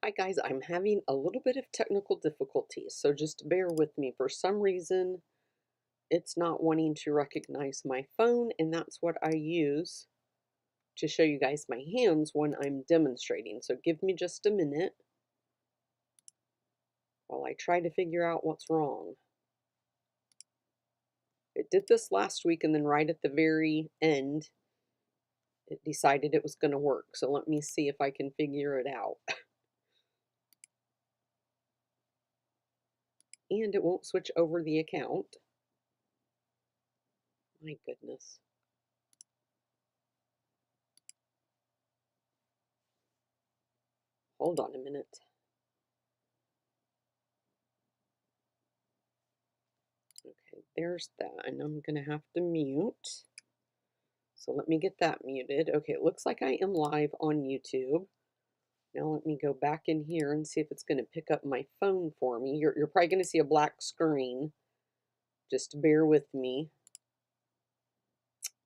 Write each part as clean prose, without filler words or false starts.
Hi guys, I'm having a little bit of technical difficulties, so just bear with me. For some reason, it's not wanting to recognize my phone, and that's what I use to show you guys my hands when I'm demonstrating. So give me just a minute while I try to figure out what's wrong. It did this last week, and then right at the very end, it decided it was going to work. So let me see if I can figure it out. And it won't switch over the account. My goodness. Hold on a minute. Okay, there's that, and I'm going to have to mute. So let me get that muted. Okay, it looks like I am live on YouTube. Now let me go back in here and see if it's going to pick up my phone for me. You're probably going to see a black screen. Just bear with me.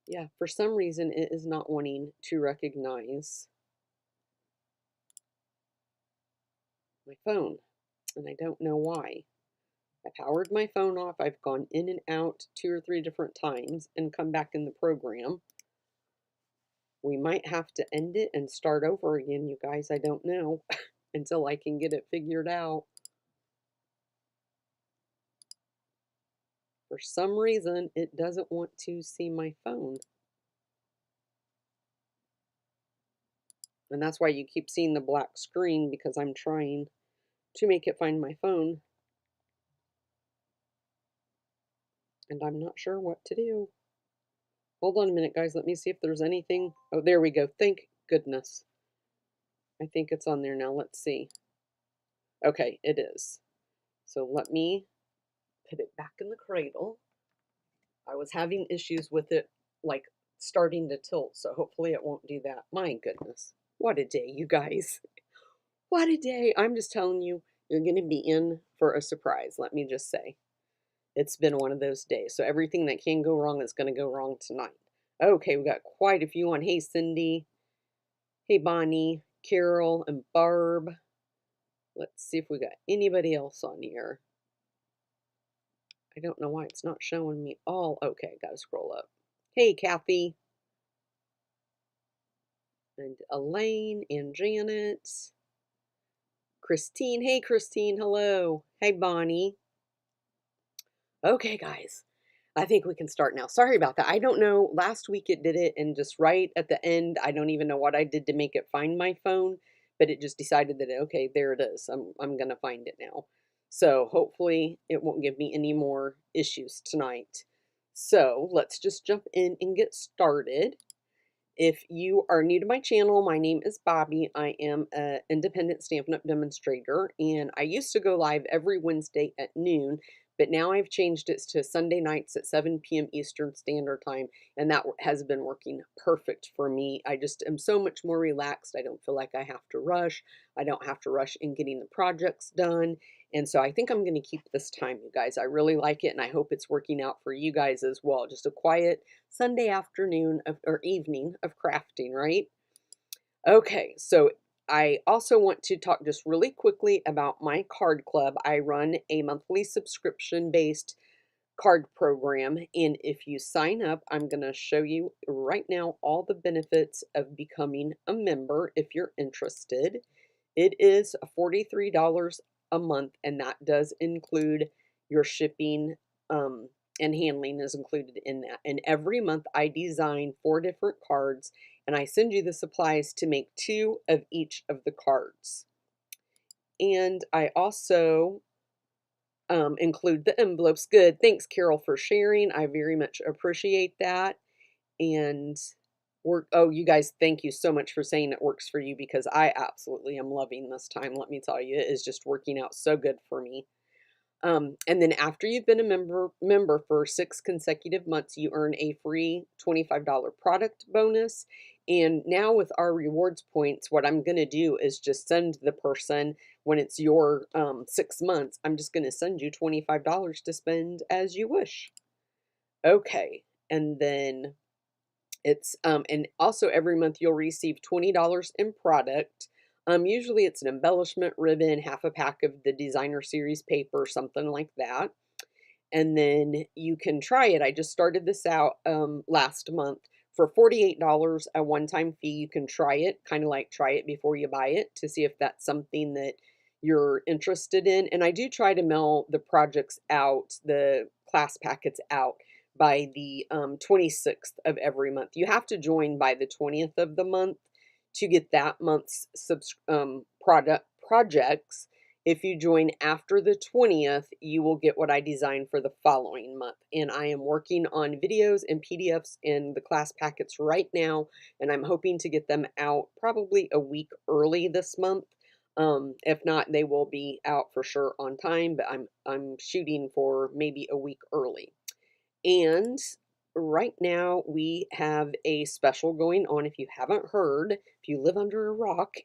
Yeah, for some reason it is not wanting to recognize my phone, and I don't know why. I powered my phone off. I've gone in and out 2 or 3 different times and come back in the program. We might have to end it and start over again, you guys. I don't know until I can get it figured out. For some reason, it doesn't want to see my phone. And that's why you keep seeing the black screen, because I'm trying to make it find my phone. And I'm not sure what to do. Hold on a minute, guys. Let me see if there's anything. Oh, there we go. Thank goodness. I think it's on there now. Let's see. Okay, it is. So let me put it back in the cradle. I was having issues with it, like starting to tilt, so hopefully it won't do that. My goodness. What a day, you guys. What a day. I'm just telling you, you're going to be in for a surprise, let me just say. It's been one of those days. So everything that can go wrong is going to go wrong tonight. Okay, we got quite a few on. Hey, Cindy. Hey, Bonnie, Carol, and Barb. Let's see if we got anybody else on here. I don't know why it's not showing me all. Okay, got to scroll up. Hey, Kathy. And Elaine and Janet. Christine. Hey, Christine. Hello. Hey, Bonnie. Okay, guys. I think we can start now. Sorry about that. I don't know. Last week it did it, and just right at the end, I don't even know what I did to make it find my phone, but it just decided that, okay, there it is. I'm going to find it now. So hopefully it won't give me any more issues tonight. So let's just jump in and get started. If you are new to my channel, my name is Bobby. I am an independent Stampin' Up! Demonstrator, and I used to go live every Wednesday at noon, but now I've changed it to Sunday nights at 7 p.m. Eastern Standard Time, and that has been working perfect for me. I just am so much more relaxed. I don't feel like I have to rush. I don't have to rush in getting the projects done, and so I think I'm going to keep this time, you guys. I really like it, and I hope it's working out for you guys as well. Just a quiet Sunday afternoon or evening of crafting, right? Okay, so I also want to talk just really quickly about my card club. I run a monthly subscription-based card program, and if you sign up, I'm going to show you right now all the benefits of becoming a member if you're interested. It is $43 a month, and that does include your shipping, and handling is included in that. And every month I design 4 different cards, and I send you the supplies to make 2 of each of the cards. And I also include the envelopes. Good. Thanks, Carol, for sharing. I very much appreciate that. And oh, you guys, thank you so much for saying it works for you, because I absolutely am loving this time. Let me tell you, it is just working out so good for me. And then after you've been a member for 6 consecutive months, you earn a free $25 product bonus. And now with our rewards points, what I'm going to do is just send the person, when it's your 6 months, I'm just going to send you $25 to spend as you wish. Okay, and then it's and also every month you'll receive $20 in product. Usually it's an embellishment ribbon, half a pack of the designer series paper, something like that. And then you can try it. I just started this out last month for $48, a one-time fee. You can try it, kind of like try it before you buy it to see if that's something that you're interested in. And I do try to mail the projects out, the class packets out by the 26th of every month. You have to join by the 20th of the month to get that month's projects. If you join after the 20th, you will get what I designed for the following month. And I am working on videos and PDFs in the class packets right now, and I'm hoping to get them out probably a week early this month. If not, they will be out for sure on time, but I'm shooting for maybe a week early. And right now we have a special going on. If you haven't heard, if you live under a rock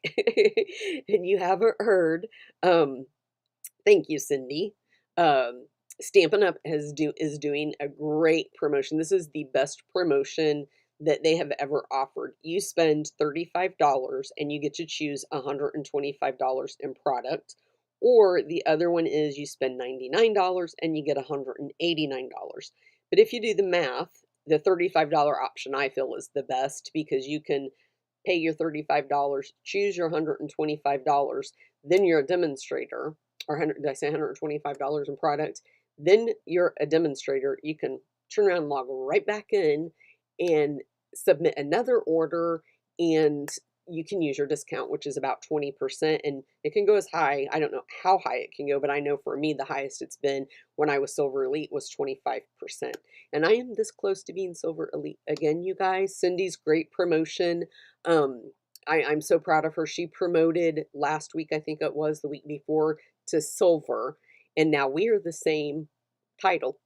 and you haven't heard, thank you, Cindy. Stampin' Up is doing a great promotion. This is the best promotion that they have ever offered. You spend $35 and you get to choose $125 in product. Or the other one is you spend $99 and you get $189. But if you do the math, the $35 option I feel is the best because you can pay your $35, choose your $125, then you're a demonstrator, or 100, did I say $125 in product? Then you're a demonstrator. You can turn around and log right back in and submit another order, and you can use your discount, which is about 20%, and it can go as high. I don't know how high it can go, but I know for me, the highest it's been when I was Silver Elite was 25%. And I am this close to being Silver Elite again, you guys. Cindy's great promotion. I'm so proud of her. She promoted last week, I think it was the week before, to silver, and now we are the same title.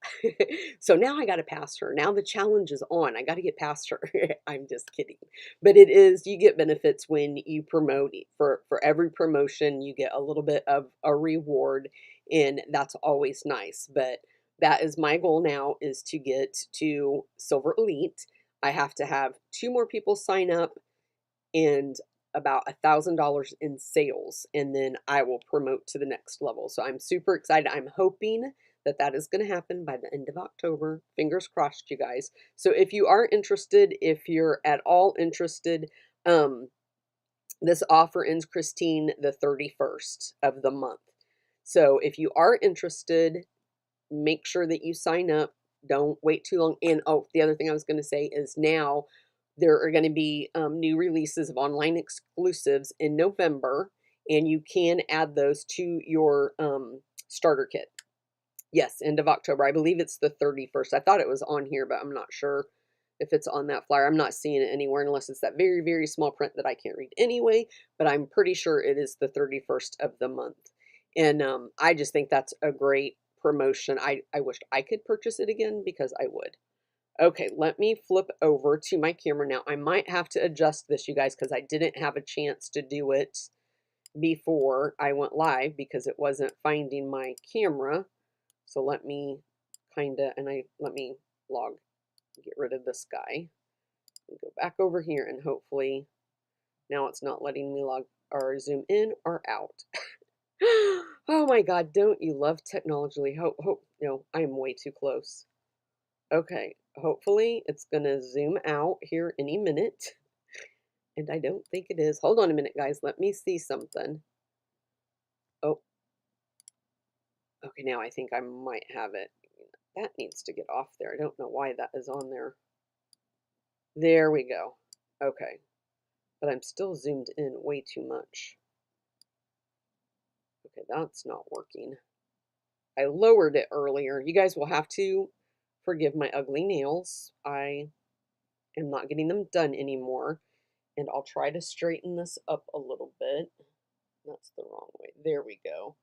So now I got to pass her. Now the challenge is on. I got to get past her. I'm just kidding. But it is, you get benefits when you promote. For every promotion, you get a little bit of a reward, and that's always nice. But that is my goal now, is to get to Silver Elite. I have to have 2 more people sign up and about $1,000 in sales, and then I will promote to the next level. So I'm super excited. I'm hoping that that is going to happen by the end of October. Fingers crossed, you guys. So if you are interested, if you're at all interested, this offer ends, Christine, the 31st of the month. So if you are interested, make sure that you sign up. Don't wait too long. And oh, the other thing I was going to say is now there are going to be new releases of online exclusives in November, and you can add those to your starter kit. Yes, end of October. I believe it's the 31st. I thought it was on here, but I'm not sure if it's on that flyer. I'm not seeing it anywhere unless it's that very, very small print that I can't read anyway, but I'm pretty sure it is the 31st of the month. And I just think that's a great promotion. I wished I could purchase it again because I would. Okay, let me flip over to my camera now. I might have to adjust this, you guys, because I didn't have a chance to do it before I went live because it wasn't finding my camera. So let me let me get rid of this guy and go back over here, and hopefully now it's not letting me log or zoom in or out. Oh my God, don't you love technology? No, I am way too close. Okay, hopefully it's gonna zoom out here any minute. And I don't think it is. Hold on a minute, guys. Let me see something. Oh, okay, now I think I might have it. That needs to get off there. I don't know why that is on there. There we go. Okay, but I'm still zoomed in way too much. Okay, that's not working. I lowered it earlier. You guys will have to forgive my ugly nails. I am not getting them done anymore. And I'll try to straighten this up a little bit. That's the wrong way. There we go.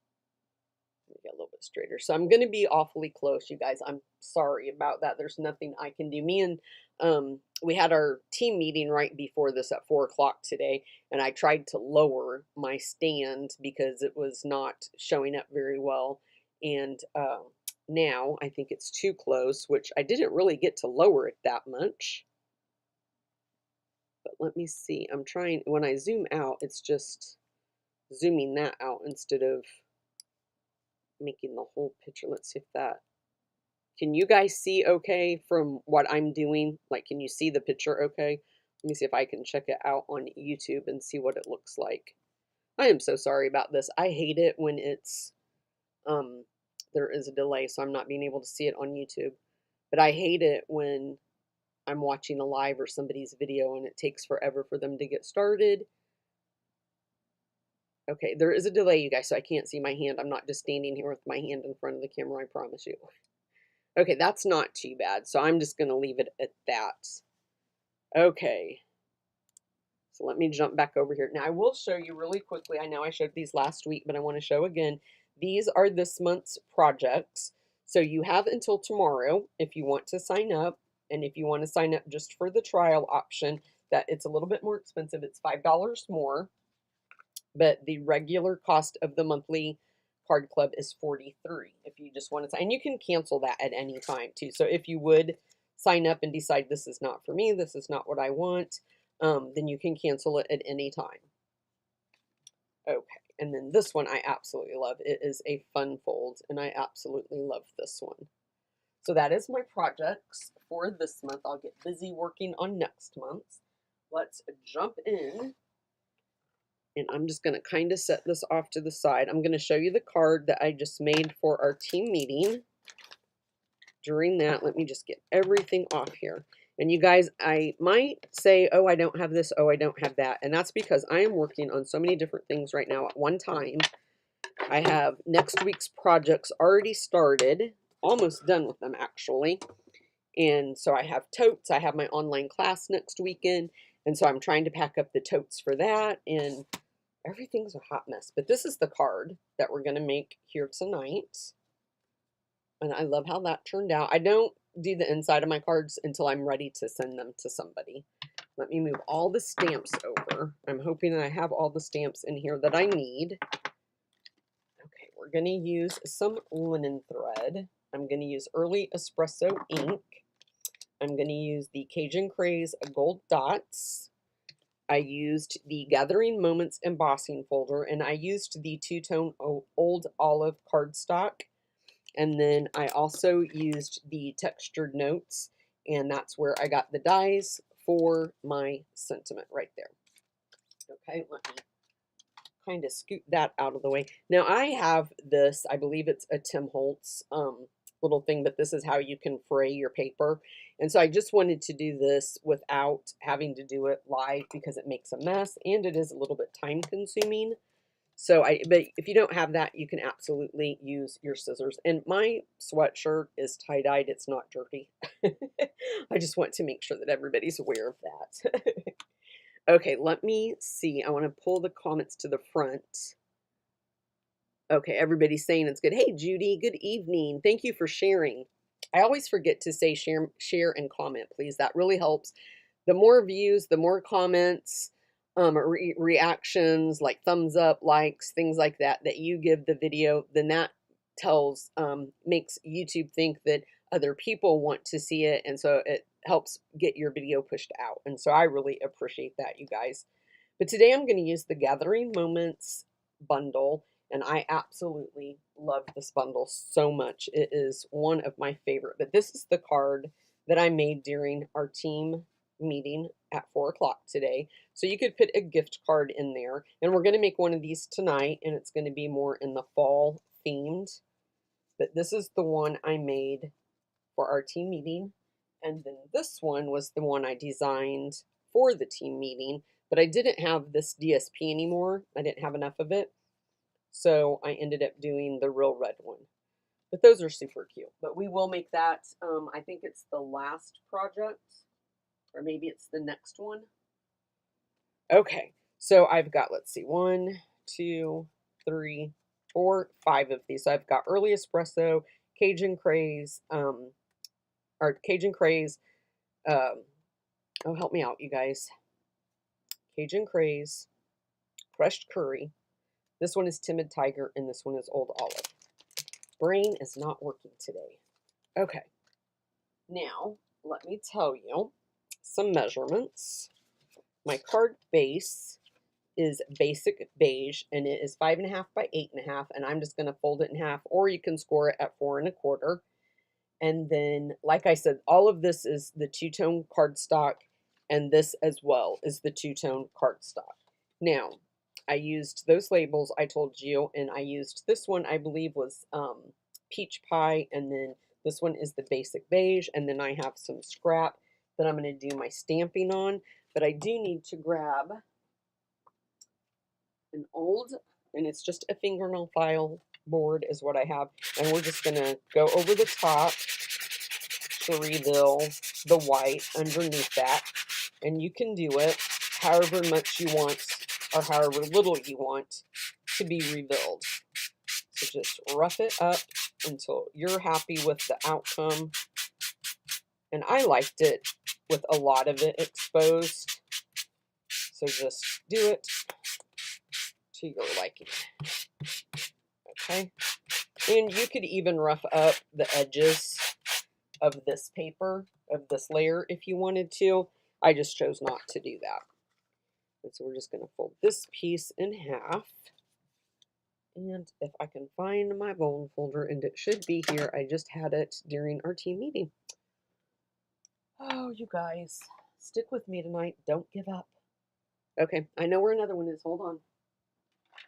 Get a little bit straighter. So I'm going to be awfully close, you guys. I'm sorry about that. There's nothing I can do. Me and we had our team meeting right before this at 4 o'clock today, and I tried to lower my stand because it was not showing up very well. And now I think it's too close, which I didn't really get to lower it that much. But let me see. I'm trying, when I zoom out, it's just zooming that out instead of making the whole picture. Let's see if that, can you guys see okay from what I'm doing? Like, can you see the picture okay? Let me see if I can check it out on YouTube and see what it looks like. I am so sorry about this. I hate it when it's, there is a delay, so I'm not being able to see it on YouTube. But I hate it when I'm watching a live or somebody's video and it takes forever for them to get started. Okay, there is a delay, you guys, so I can't see my hand. I'm not just standing here with my hand in front of the camera, I promise you. Okay, that's not too bad, so I'm just going to leave it at that. Okay, so let me jump back over here. Now, I will show you really quickly. I know I showed these last week, but I want to show again. These are this month's projects. So you have until tomorrow if you want to sign up. And if you want to sign up just for the trial option, that it's a little bit more expensive. It's $5 more. But the regular cost of the monthly card club is $43 if you just want to sign. And you can cancel that at any time too. So if you would sign up and decide this is not for me, this is not what I want, then you can cancel it at any time. Okay, and then this one I absolutely love. It is a fun fold, and I absolutely love this one. So that is my projects for this month. I'll get busy working on next month. Let's jump in. And I'm just going to kind of set this off to the side. I'm going to show you the card that I just made for our team meeting. During that, let me just get everything off here. And you guys, I might say, oh, I don't have this, oh, I don't have that. And that's because I am working on so many different things right now at one time. I have next week's projects already started, almost done with them actually. And so I have totes. I have my online class next weekend. And so I'm trying to pack up the totes for that. And everything's a hot mess. But this is the card that we're going to make here tonight. And I love how that turned out. I don't do the inside of my cards until I'm ready to send them to somebody. Let me move all the stamps over. I'm hoping that I have all the stamps in here that I need. Okay, we're going to use some linen thread. I'm going to use Early Espresso ink. I'm going to use the Cajun Craze gold dots. I used the Gathering Moments embossing folder, and I used the two-tone old olive cardstock. And then I also used the textured notes, and that's where I got the dies for my sentiment right there. Okay, let me kind of scoot that out of the way. Now I have this, I believe it's a Tim Holtz little thing, but this is how you can fray your paper. And so I just wanted to do this without having to do it live because it makes a mess and it is a little bit time consuming. So but if you don't have that, you can absolutely use your scissors. And my sweatshirt is tie-dyed. It's not dirty. I just want to make sure that everybody's aware of that. Okay, let me see. I want to pull the comments to the front. Okay, everybody's saying it's good. Hey, Judy, good evening. Thank you for sharing. I always forget to say share and comment, please. That really helps. The more views, the more comments, reactions, like thumbs up, likes, things like that, that you give the video, then that tells, makes YouTube think that other people want to see it. And so it helps get your video pushed out. And so I really appreciate that, you guys. But today I'm going to use the Gathering Moments bundle. And I absolutely love this bundle so much. It is one of my favorite. But this is the card that I made during our team meeting at 4 o'clock today. So you could put a gift card in there. And we're going to make one of these tonight. And it's going to be more in the fall themed. But this is the one I made for our team meeting. And then this one was the one I designed for the team meeting. But I didn't have this DSP anymore. I didn't have enough of it. So I ended up doing the real red one. But those are super cute. But we will make that, I think it's the last project. Or maybe it's the next one. Okay, so I've got, let's see, 1, 2, 3, 4, 5 of these. So I've got Early Espresso, Cajun Craze, oh, help me out, you guys. Cajun Craze, Crushed Curry. This one is Timid Tiger, and this one is Old Olive. Brain is not working today. Okay. Now, let me tell you some measurements. My card base is Basic Beige, and it is 5.5 by 8.5, and I'm just going to fold it in half, or you can score it at 4 1/4. And then, like I said, all of this is the two-tone cardstock, and this as well is the two-tone cardstock. Now, I used those labels I told you, and I used this one, I believe was Peach Pie, and then this one is the Basic Beige, and then I have some scrap that I'm going to do my stamping on. But I do need to grab an old, and it's just a fingernail file board is what I have, and we're just going to go over the top to reveal the white underneath that. And you can do it however much you want or however little you want to be revealed. So just rough it up until you're happy with the outcome. And I liked it with a lot of it exposed. So just do it to your liking. Okay. And you could even rough up the edges of this paper, of this layer, if you wanted to. I just chose not to do that. And so we're just going to fold this piece in half. And if I can find my bone folder, and it should be here, I just had it during our team meeting. Oh, you guys, stick with me tonight. Don't give up. Okay, I know where another one is. Hold on. I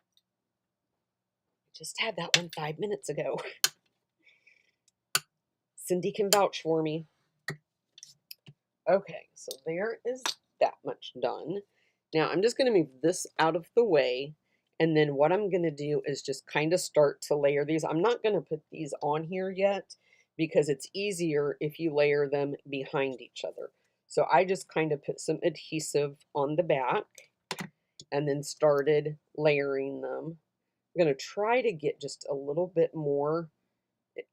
just had that one 5 minutes ago. Cindy can vouch for me. Okay, so there is that much done. Now I'm just going to move this out of the way, and then what I'm going to do is just kind of start to layer these. I'm not going to put these on here yet because it's easier if you layer them behind each other. So I just kind of put some adhesive on the back and then started layering them. I'm going to try to get just a little bit more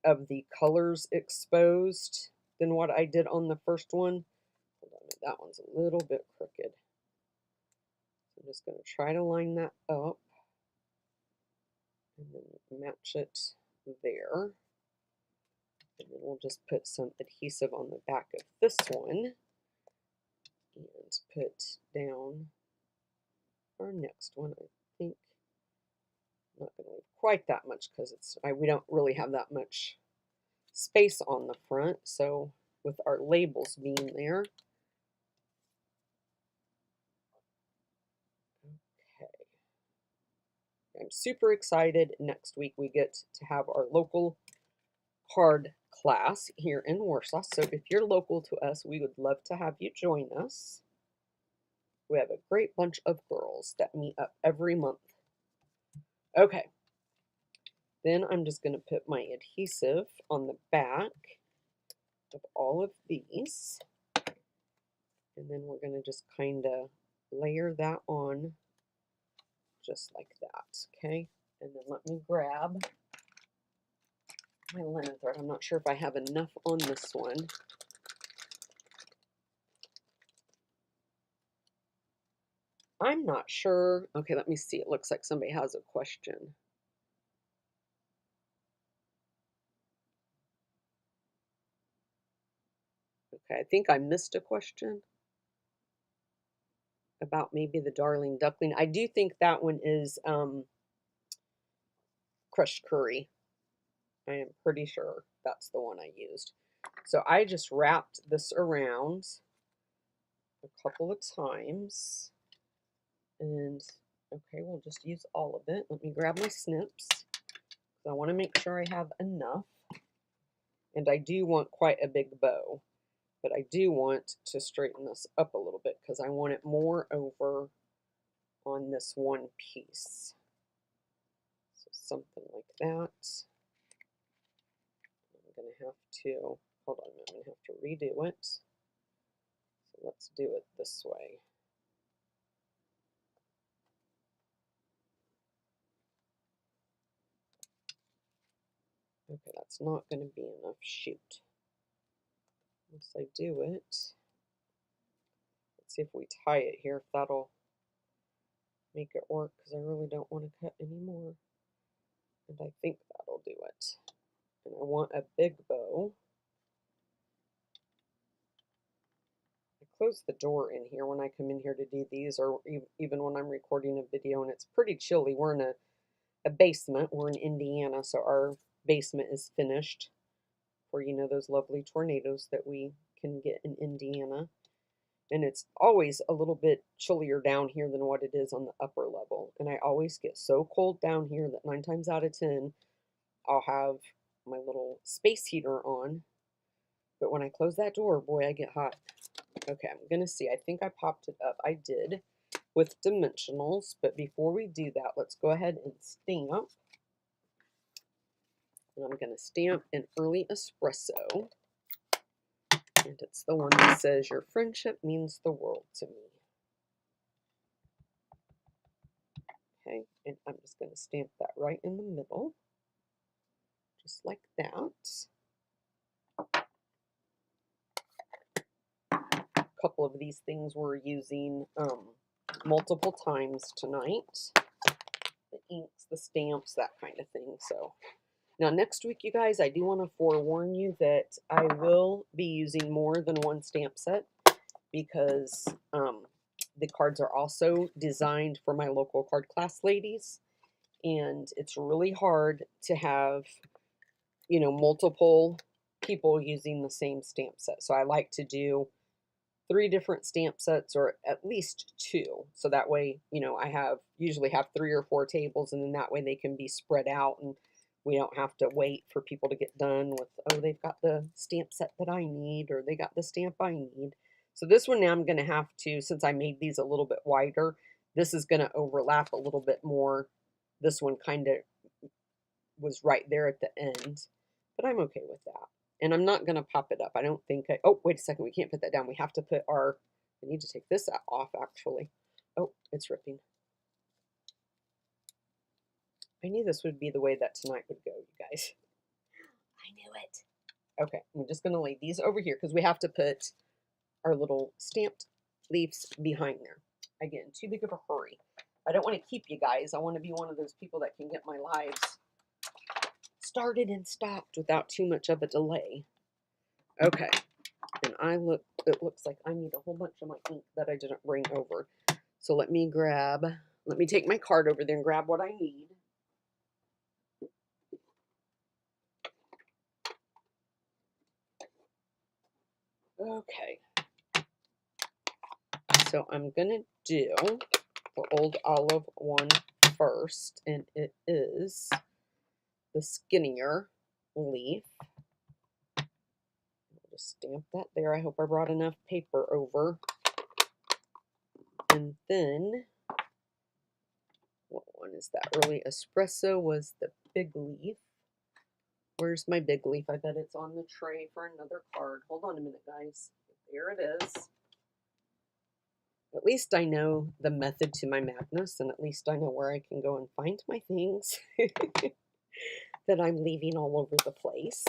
of the colors exposed than what I did on the first one. Hold on, that one's a little bit crooked. I'm just going to try to line that up and then match it there. And then we'll just put some adhesive on the back of this one and put down our next one. I think I'm not going to leave quite that much because we don't really have that much space on the front. So with our labels being there. Okay. I'm super excited. Next week we get to have our local card class here in Warsaw. So if you're local to us, we would love to have you join us. We have a great bunch of girls that meet up every month. Okay. Then I'm just going to put my adhesive on the back of all of these. And then we're going to just kind of layer that on just like that. Okay. And then let me grab my linen thread. I'm not sure if I have enough on this one. I'm not sure. Okay, let me see. It looks like somebody has a question. Okay, I think I missed a question about maybe the Darling Duckling. I do think that one is crushed curry. I am pretty sure that's the one I used. So I just wrapped this around a couple of times. And okay, we'll just use all of it. Let me grab my snips. I want to make sure I have enough. And I do want quite a big bow. But I do want to straighten this up a little bit because I want it more over on this one piece. So something like that. I'm going to have to, hold on a minute, I'm going to have to redo it. So let's do it this way. Okay, that's not going to be enough. Shoot. Once I do it, let's see if we tie it here, if that'll make it work, because I really don't want to cut anymore. And I think that'll do it. And I want a big bow. I close the door in here when I come in here to do these, or even when I'm recording a video and it's pretty chilly. We're in a basement. We're in Indiana, so our basement is finished for, you know, those lovely tornadoes that we can get in Indiana. And it's always a little bit chillier down here than what it is on the upper level. And I always get so cold down here that 9 times out of 10, I'll have my little space heater on. But when I close that door, boy, I get hot. Okay, I'm going to see. I think I popped it up. I did with dimensionals. But before we do that, let's go ahead and stamp. And I'm going to stamp an early espresso. And it's the one that says, "Your friendship means the world to me." Okay, and I'm just going to stamp that right in the middle. Just like that. A couple of these things we're using multiple times tonight. The inks, the stamps, that kind of thing. So now next week, you guys, I do want to forewarn you that I will be using more than one stamp set because the cards are also designed for my local card class ladies. And it's really hard to have, you know, multiple people using the same stamp set. So I like to do 3 different stamp sets, or at least 2. So that way, you know, I usually have 3 or 4 tables, and then that way they can be spread out and we don't have to wait for people to get done with, oh, they've got the stamp set that I need, or they got the stamp I need. So this one now I'm going to have to, since I made these a little bit wider, this is going to overlap a little bit more. This one kind of was right there at the end, but I'm okay with that. And I'm not going to pop it up. I don't think oh, wait a second. We can't put that down. We have to put I need to take this off, actually. Oh, it's ripping. I knew this would be the way that tonight would go, you guys. I knew it. Okay, I'm just going to lay these over here because we have to put our little stamped leaves behind there. Again, too big of a hurry. I don't want to keep you guys. I want to be one of those people that can get my lives started and stopped without too much of a delay. Okay, and it looks like I need a whole bunch of my ink that I didn't bring over. So let me take my card over there and grab what I need. Okay, so I'm gonna do the Old Olive one first, and it is the skinnier leaf. I'll just stamp that there. I hope I brought enough paper over. And then, what one is that? Early Espresso was the big leaf. Where's my big leaf? I bet it's on the tray for another card. Hold on a minute, guys. There it is. At least I know the method to my madness, and at least I know where I can go and find my things that I'm leaving all over the place.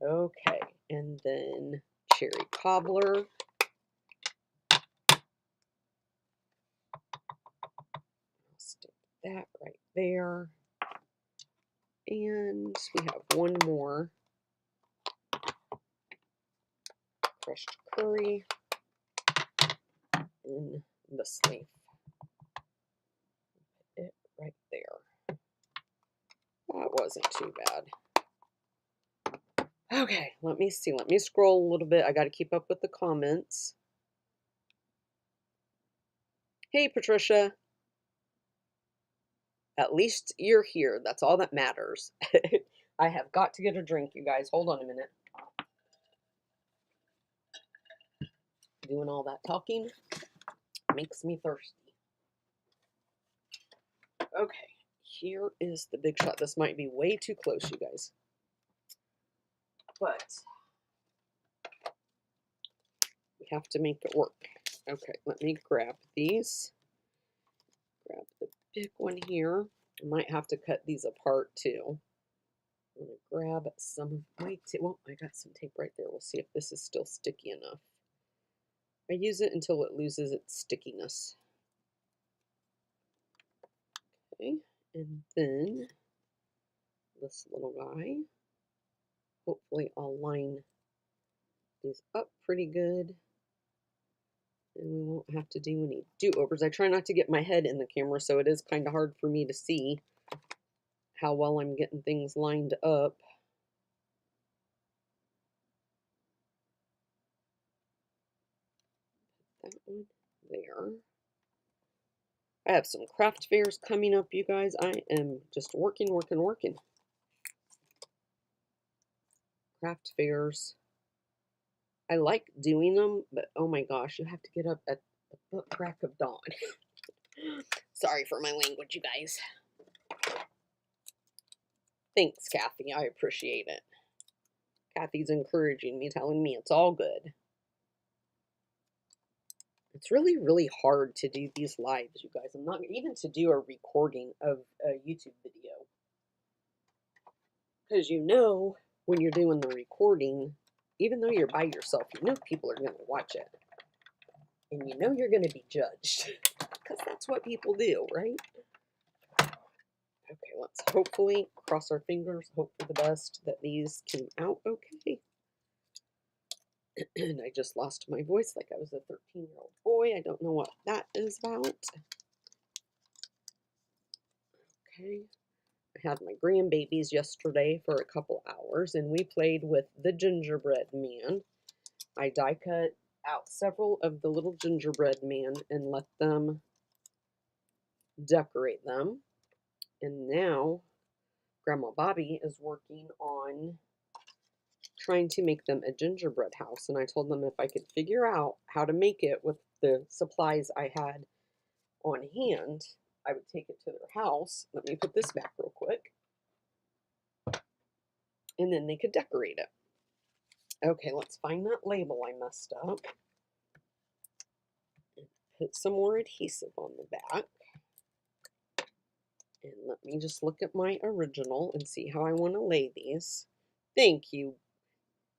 Okay, and then cherry cobbler. I'll stick that right there. And we have one more. Crushed curry in this leaf. Put it right there. That wasn't too bad. Okay, let me see. Let me scroll a little bit. I got to keep up with the comments. Hey, Patricia. At least you're here. That's all that matters. I have got to get a drink, you guys. Hold on a minute. Doing all that talking makes me thirsty. Okay, here is the big shot. This might be way too close, you guys. But we have to make it work. Okay, let me grab these. Grab the big one here. I might have to cut these apart too. I'm going to grab some of my tape. Well, I got some tape right there. We'll see if this is still sticky enough. I use it until it loses its stickiness. Okay, and then this little guy. Hopefully I'll line these up pretty good. And we won't have to do any do-overs. I try not to get my head in the camera, so it is kind of hard for me to see how well I'm getting things lined up. That one there. I have some craft fairs coming up, you guys. I am just working. Craft fairs. I like doing them, but oh my gosh, you have to get up at the crack of dawn. Sorry for my language, you guys. Thanks, Kathy. I appreciate it. Kathy's encouraging me, telling me it's all good. It's really, really hard to do these lives, you guys. I'm not even to do a recording of a YouTube video. Because you know, when you're doing the recording, even though you're by yourself, you know people are going to watch it. And you know you're going to be judged. Because that's what people do, right? Okay, let's hopefully cross our fingers, hope for the best that these came out okay. And I just lost my voice like I was a 13-year-old boy. I don't know what that is about. Okay. I had my grandbabies yesterday for a couple hours, and we played with the gingerbread man. I die cut out several of the little gingerbread men and let them decorate them. And now Grandma Bobby is working on trying to make them a gingerbread house. And I told them if I could figure out how to make it with the supplies I had on hand, I would take it to their house. Let me put this back real quick. And then they could decorate it. Okay, let's find that label I messed up. And put some more adhesive on the back. And let me just look at my original and see how I want to lay these. Thank you.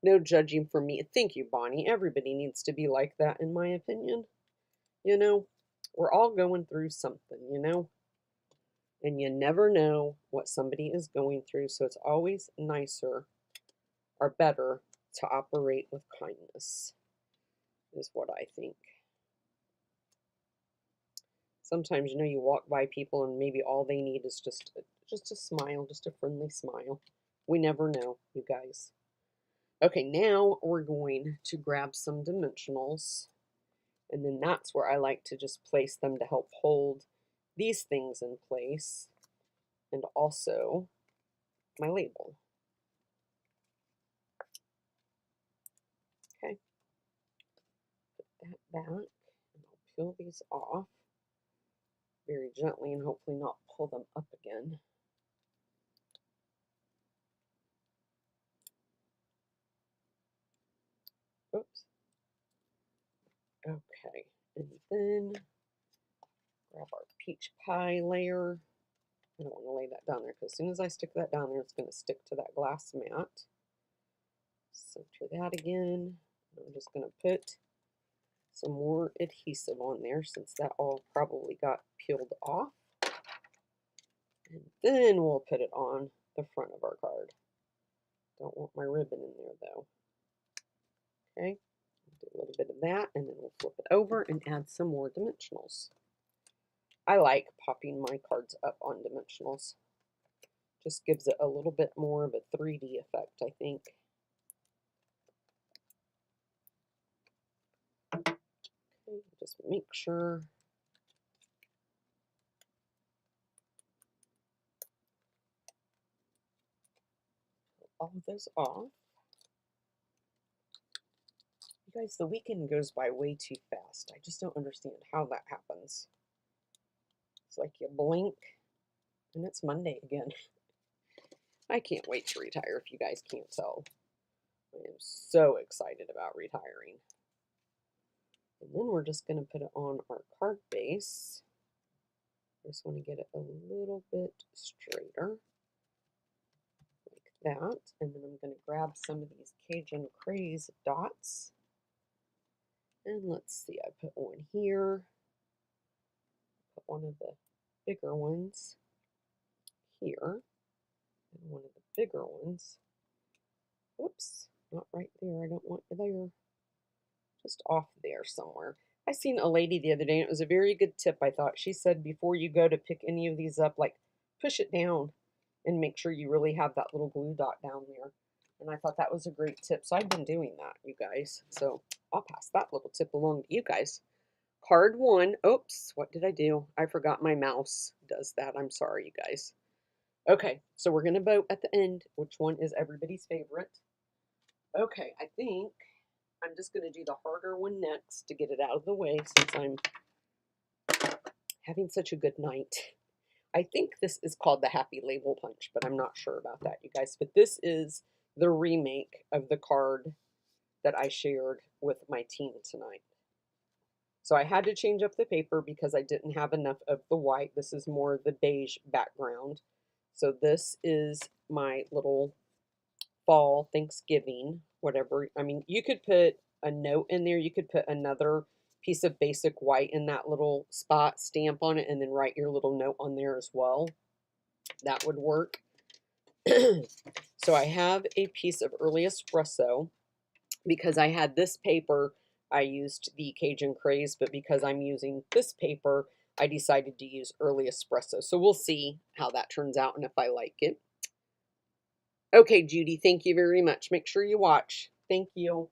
No judging from me. Thank you, Bonnie. Everybody needs to be like that, in my opinion. You know, we're all going through something, you know? And you never know what somebody is going through, so it's always nicer or better to operate with kindness, is what I think. Sometimes, you know, you walk by people and maybe all they need is just a smile, just a friendly smile. We never know, you guys. Okay, now we're going to grab some dimensionals, and then that's where I like to just place them to help hold these things in place, and also my label. Okay, put that back, and I'll peel these off very gently and hopefully not pull them up again. Oops. Okay, and then grab our peach pie layer. I don't want to lay that down there because as soon as I stick that down there, it's going to stick to that glass mat. Center that again. I'm just going to put some more adhesive on there since that all probably got peeled off. And then we'll put it on the front of our card. Don't want my ribbon in there though. Okay, do a little bit of that and then we'll flip it over and add some more dimensionals. I like popping my cards up on dimensionals. Just gives it a little bit more of a 3D effect, I think. Okay, just make sure all of those off. You guys, the weekend goes by way too fast. I just don't understand how that happens. It's like you blink and it's Monday again. I can't wait to retire if you guys can't tell. I am so excited about retiring. And then we're just going to put it on our card base. I just want to get it a little bit straighter. Like that. And then I'm going to grab some of these Cajun Craze dots. And let's see, I put one here. Put one of the bigger ones here. And one of the bigger ones. Whoops, not right there. I don't want you there. Just off there somewhere. I seen a lady the other day, and it was a very good tip, I thought. She said before you go to pick any of these up, like push it down and make sure you really have that little glue dot down there. And I thought that was a great tip. So I've been doing that, you guys. So I'll pass that little tip along to you guys. Card one. Oops, what did I do? I forgot my mouse does that. I'm sorry, you guys. Okay, so we're going to vote at the end which one is everybody's favorite. Okay, I think I'm just going to do the harder one next to get it out of the way since I'm having such a good night. I think this is called the Happy Label Punch, but I'm not sure about that, you guys. But this is the remake of the card that I shared with my team tonight. So I had to change up the paper because I didn't have enough of the white. This is more the beige background. So this is my little fall Thanksgiving, whatever. I mean, you could put a note in there. You could put another piece of basic white in that little spot, stamp on it, and then write your little note on there as well. That would work. So I have a piece of early espresso. Because I had this paper, I used the Cajun Craze, but because I'm using this paper, I decided to use early espresso. So we'll see how that turns out and if I like it. Okay, Judy, thank you very much. Make sure you watch. Thank you.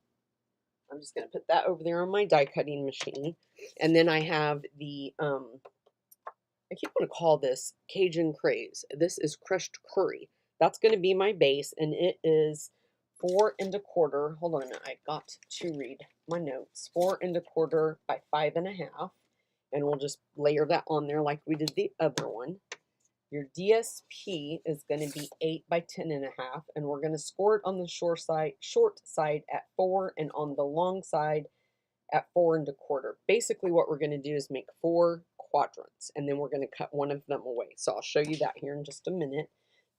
I'm just going to put that over there on my die cutting machine. And then I have the, I keep want to call this Cajun Craze. This is crushed curry. That's going to be my base, and it is 4 1/4. Hold on a minute, I got to read my notes. 4 1/4 by 5 1/2, and we'll just layer that on there like we did the other one. Your DSP is going to be 8 by 10 1/2, and we're going to score it on the short side at 4, and on the long side at 4 1/4. Basically, what we're going to do is make 4 quadrants, and then we're going to cut one of them away. So I'll show you that here in just a minute.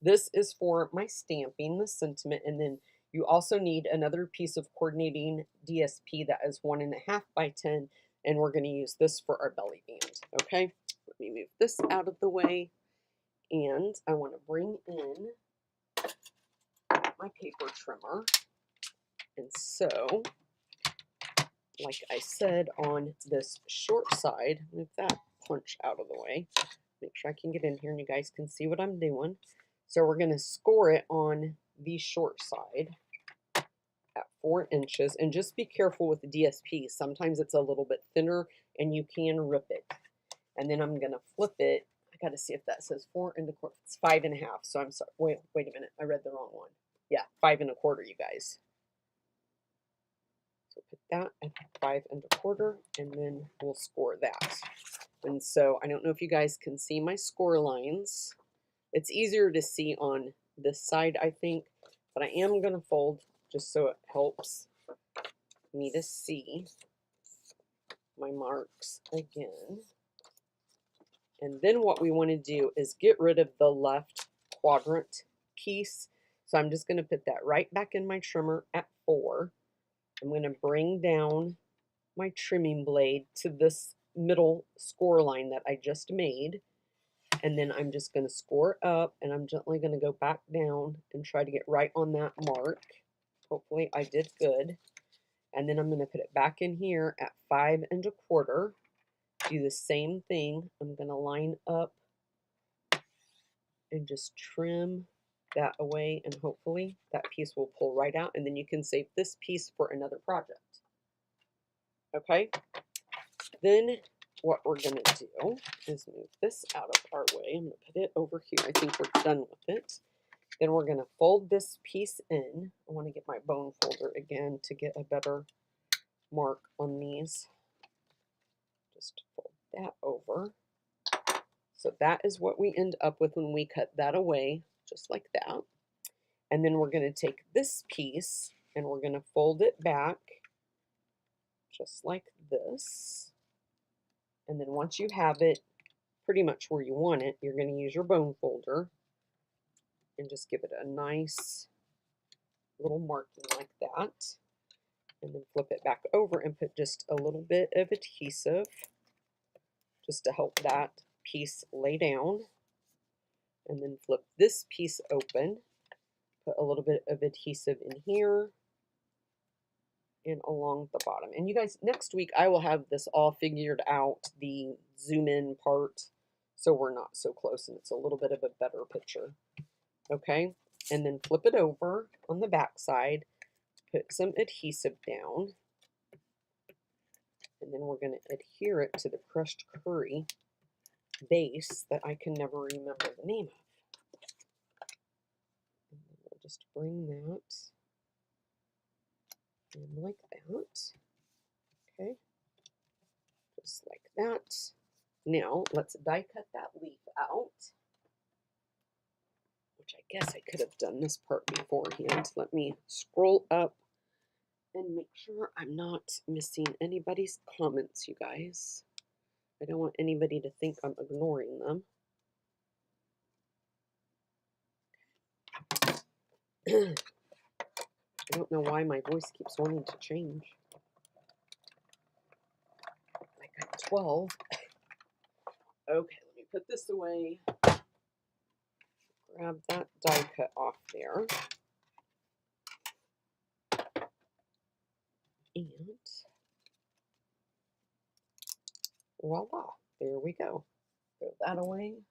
This is for my stamping, the sentiment, and then you also need another piece of coordinating DSP that is 1 1/2 by 10, and we're going to use this for our belly band. Okay, let me move this out of the way, and I want to bring in my paper trimmer, and so like I said, on this short side, move that punch out of the way. Make sure I can get in here and you guys can see what I'm doing. So we're going to score it on the short side at 4 inches. And just be careful with the DSP. Sometimes it's a little bit thinner and you can rip it. And then I'm going to flip it. I got to see if that says 4 1/4. It's 5 1/2. So I'm sorry. Wait a minute. I read the wrong one. Yeah, 5 1/4, you guys. So put that at 5 1/4, and then we'll score that. And so I don't know if you guys can see my score lines. It's easier to see on this side, I think, but I am going to fold just so it helps me to see my marks again. And then what we want to do is get rid of the left quadrant piece. So I'm just going to put that right back in my trimmer at 4. I'm going to bring down my trimming blade to this middle score line that I just made. And then I'm just going to score up, and I'm gently going to go back down and try to get right on that mark. Hopefully I did good. And then I'm going to put it back in here at 5 1/4. Do the same thing. I'm going to line up and just trim that away, and hopefully that piece will pull right out, and then you can save this piece for another project. Okay, then what we're going to do is move this out of our way. I'm going to put it over here. I think we're done with it. Then we're going to fold this piece in. I want to get my bone folder again to get a better mark on these. Just fold that over. So that is what we end up with when we cut that away, just like that. And then we're going to take this piece and we're going to fold it back just like this. And then once you have it pretty much where you want it, you're going to use your bone folder and just give it a nice little marking like that. And then flip it back over and put just a little bit of adhesive just to help that piece lay down. And then flip this piece open, put a little bit of adhesive in here, and along the bottom. And you guys, next week I will have this all figured out, the zoom in part, so we're not so close and it's a little bit of a better picture. Okay, and then flip it over on the back side, put some adhesive down, and then we're going to adhere it to the crushed curry base that I can never remember the name of. And then we'll just bring that in like that. Okay, just like that. Now let's die cut that leaf out, which I guess I could have done this part beforehand. Let me scroll up and make sure I'm not missing anybody's comments, you guys. I don't want anybody to think I'm ignoring them. I don't know why my voice keeps wanting to change. I got 12. Okay, let me put this away. Grab that die cut off there. And voila, there we go. Throw that away.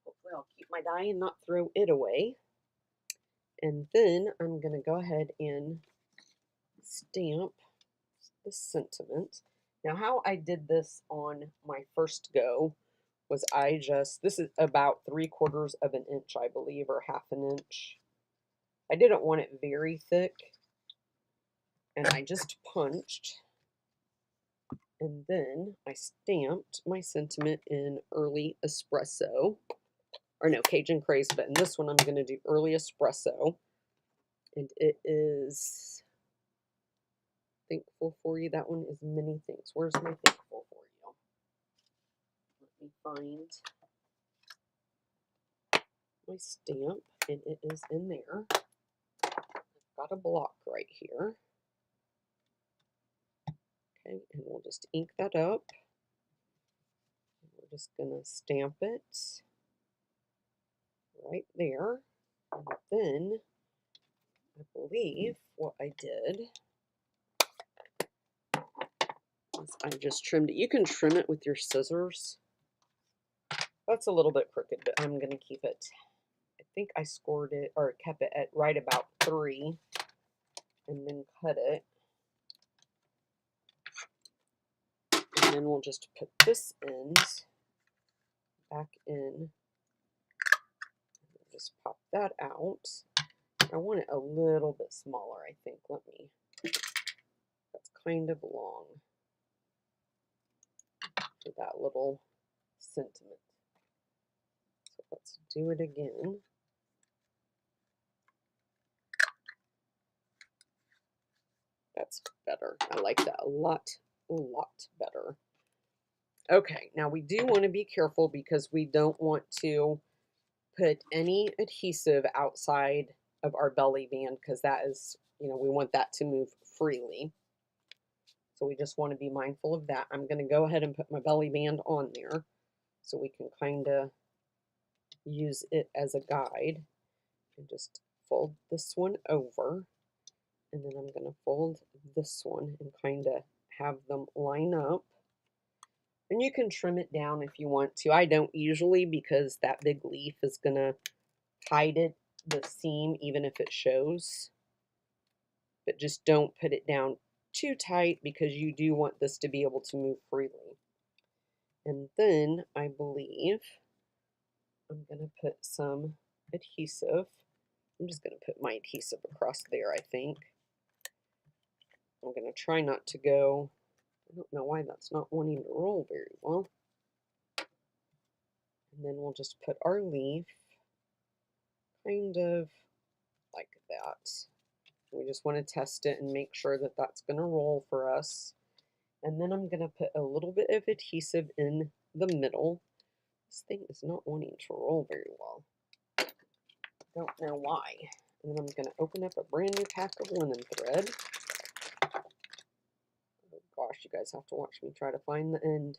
Hopefully I'll keep my die and not throw it away. And then I'm going to go ahead and stamp the sentiment. Now how I did this on my first go was this is about 3/4 of an inch, I believe, or 1/2 an inch. I didn't want it very thick, and I just punched, and then I stamped my sentiment in early espresso, or no, Cajun craze, but in this one I'm going to do early espresso, and it is thankful for you. That one is many things. Where's my thankful for you? Let me find my stamp, and it is in there. I've got a block right here. Okay, and we'll just ink that up. We're just going to stamp it right there. And then I believe what I did is I just trimmed it. You can trim it with your scissors. That's a little bit crooked, but I'm going to keep it. I think I scored it or kept it at right about 3 and then cut it. And then we'll just put this end back in. Just pop that out. I want it a little bit smaller, I think. That's kind of long for that little sentiment. So let's do it again. That's better. I like that a lot better. Okay, now we do want to be careful because we don't want to put any adhesive outside of our belly band because that is, we want that to move freely. So we just want to be mindful of that. I'm going to go ahead and put my belly band on there so we can kind of use it as a guide. And just fold this one over. And then I'm going to fold this one and kind of have them line up. And you can trim it down if you want to. I don't usually because that big leaf is going to hide the seam even if it shows. But just don't put it down too tight because you do want this to be able to move freely. And then I believe I'm going to put some adhesive. I'm just going to put my adhesive across there, I think. I'm going to try not to go, I don't know why that's not wanting to roll very well. And then we'll just put our leaf kind of like that. We just want to test it and make sure that that's going to roll for us. And then I'm going to put a little bit of adhesive in the middle. This thing is not wanting to roll very well. Don't know why. And then I'm going to open up a brand new pack of linen thread. Oh gosh, you guys have to watch me try to find the end.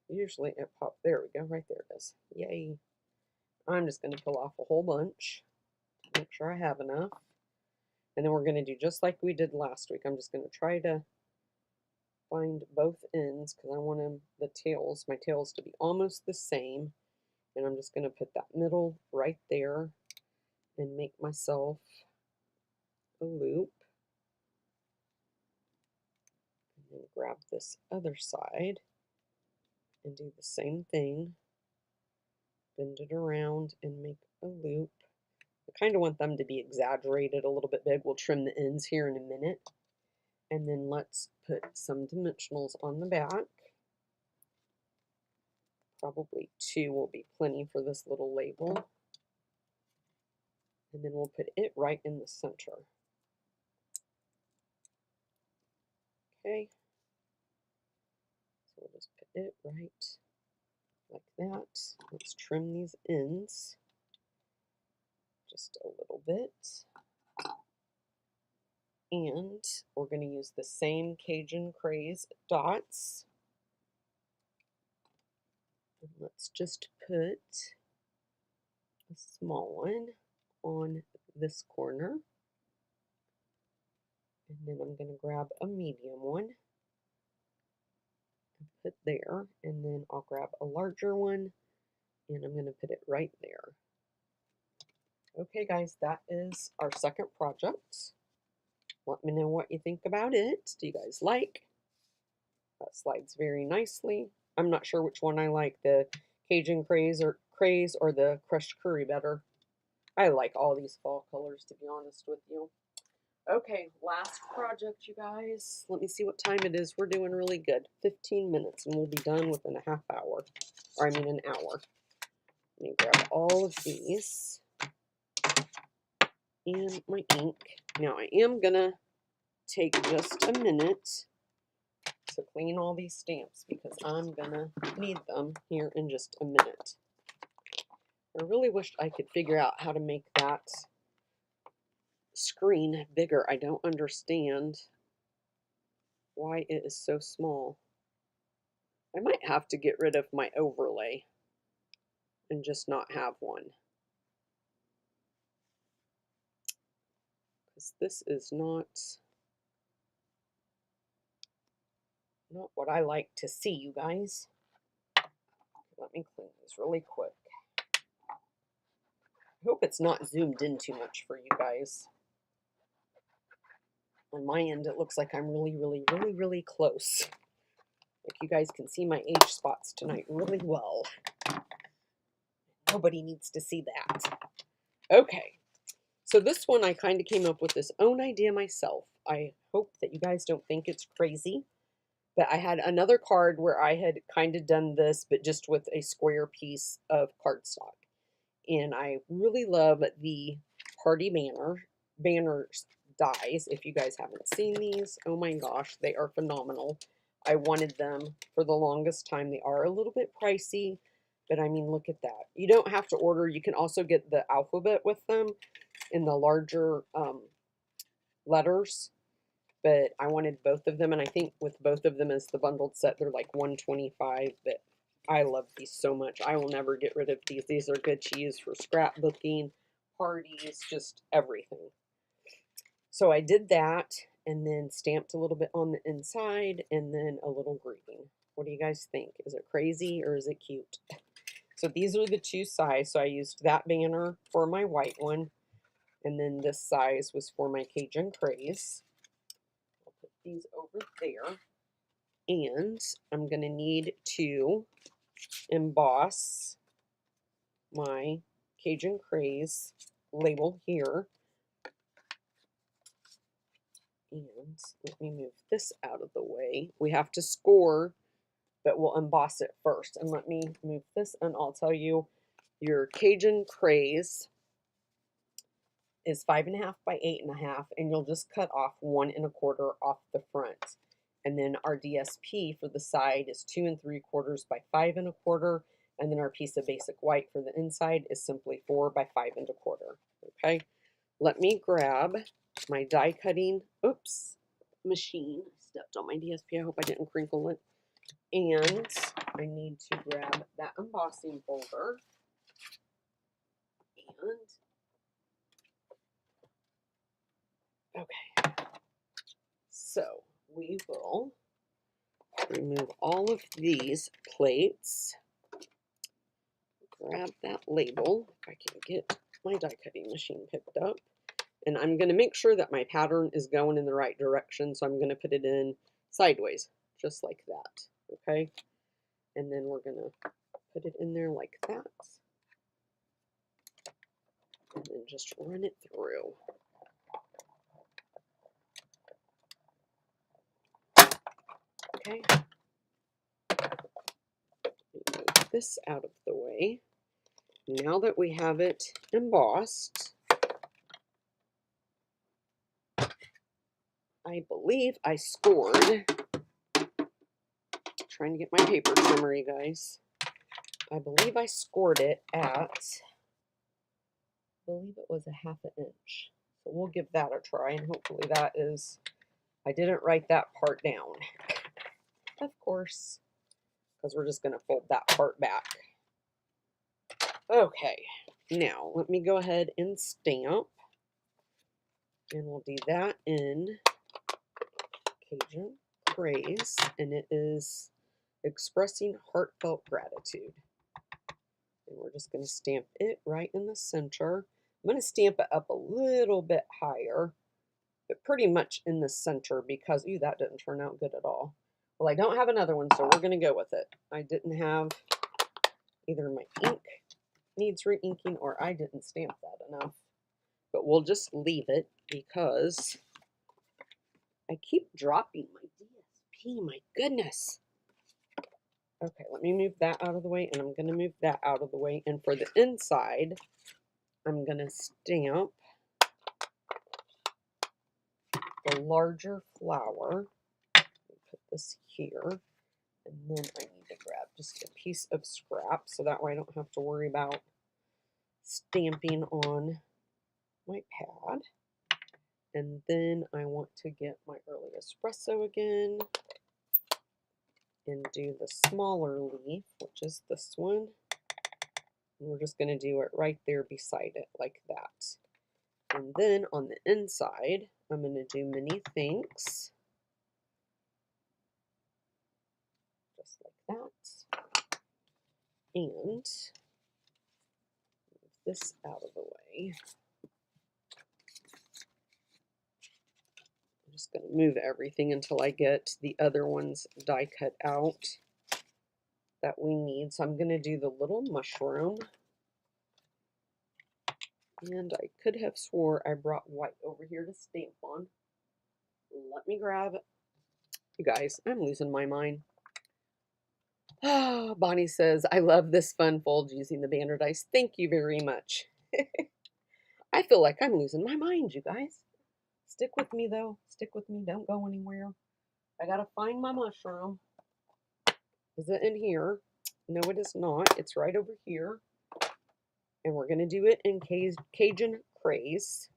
Usually it pops. There we go. Right there it is. Yay. I'm just going to pull off a whole bunch to make sure I have enough. And then we're going to do just like we did last week. I'm just going to try to find both ends because I want my tails to be almost the same. And I'm just going to put that middle right there and make myself a loop. And then grab this other side and do the same thing. Bend it around and make a loop. I kind of want them to be exaggerated a little bit big. We'll trim the ends here in a minute. And then let's put some dimensionals on the back. Probably 2 will be plenty for this little label. And then we'll put it right in the center. Okay. So we'll just put it right like that. Let's trim these ends just a little bit. And we're going to use the same Cajun Craze dots. And let's just put a small one on this corner. And then I'm going to grab a medium one and put there. And then I'll grab a larger one and I'm going to put it right there. Okay guys, that is our second project. Let me know what you think about it. Do you guys like? That slides very nicely. I'm not sure which one I like, the Cajun Craze or the Crushed Curry better. I like all these fall colors, to be honest with you. Okay, last project, you guys. Let me see what time it is. We're doing really good. 15 minutes, and we'll be done within a half hour. Or, I mean, an hour. Let me grab all of these and my ink. Now, I am going to take just a minute to clean all these stamps because I'm going to need them here in just a minute. I really wished I could figure out how to make that screen bigger. I don't understand why it is so small. I might have to get rid of my overlay and just not have one. Because this is not what I like to see, you guys. Let me clean these really quick. I hope it's not zoomed in too much for you guys. On my end, it looks like I'm really close. Like you guys can see my H spots tonight really well. Nobody needs to see that. Okay, so this one I kind of came up with this own idea myself. I hope that you guys don't think it's crazy. But I had another card where I had kind of done this, but just with a square piece of cardstock. And I really love the party banners dies. If you guys haven't seen these, oh my gosh, they are phenomenal. I wanted them for the longest time. They are a little bit pricey, but I mean, look at that. You don't have to order. You can also get the alphabet with them in the larger letters. But I wanted both of them, and I think with both of them as the bundled set, they're like $125. But I love these so much. I will never get rid of these. These are good to use for scrapbooking, parties, just everything. So I did that, and then stamped a little bit on the inside, and then a little greeting. What do you guys think? Is it crazy, or is it cute? So these are the two sides. So I used that banner for my white one, and then this size was for my Cajun Craze. These over there, and I'm going to need to emboss my Cajun Craze label here. And let me move this out of the way. We have to score, but we'll emboss it first. And let me move this, and I'll tell you, your Cajun Craze is 5.5 by 8.5, and you'll just cut off 1 1/4 off the front. And then our DSP for the side is 2 3/4 by 5 1/4, and then our piece of basic white for the inside is simply 4 by 5 1/4. Okay, let me grab my die cutting machine. I stepped on my DSP. I hope I didn't crinkle it. And I need to grab that embossing folder. And we will remove all of these plates. Grab that label, if I can get my die cutting machine picked up. And I'm going to make sure that my pattern is going in the right direction, so I'm going to put it in sideways, just like that, okay? And then we're going to put it in there like that. And then just run it through. Okay. Move this out of the way. Now that we have it embossed, I believe I scored, trying to get my paper trimmer, you guys. I believe I scored it at, I believe it was a 1/2 inch. So we'll give that a try, and hopefully that is, I didn't write that part down, of course, because we're just going to fold that part back. Okay, now let me go ahead and stamp, and we'll do that in Cajun Praise, and it is expressing heartfelt gratitude. And we're just going to stamp it right in the center. I'm going to stamp it up a little bit higher, but pretty much in the center because, ooh, that didn't turn out good at all. Well, I don't have another one, so we're going to go with it. I didn't have, either my ink needs re-inking or I didn't stamp that enough. But we'll just leave it because I keep dropping my DSP, my goodness. Okay, let me move that out of the way, and I'm going to move that out of the way. And for the inside, I'm going to stamp the larger flower. Put this here, and then I need to grab just a piece of scrap so that way I don't have to worry about stamping on my pad. And then I want to get my early espresso again and do the smaller leaf, which is this one. And we're just going to do it right there beside it like that. And then on the inside, I'm going to do many thanks. Just like that. And move this out of the way. I'm just going to move everything until I get the other ones die cut out that we need. So I'm going to do the little mushroom. And I could have swore I brought white over here to stamp on. Let me grab it. You guys, I'm losing my mind. Oh, Bonnie says, I love this fun fold using the banner dice. Thank you very much. I feel like I'm losing my mind, you guys. Stick with me, though. Stick with me. Don't go anywhere. I got to find my mushroom. Is it in here? No, it is not. It's right over here. And we're going to do it in Cajun Craze.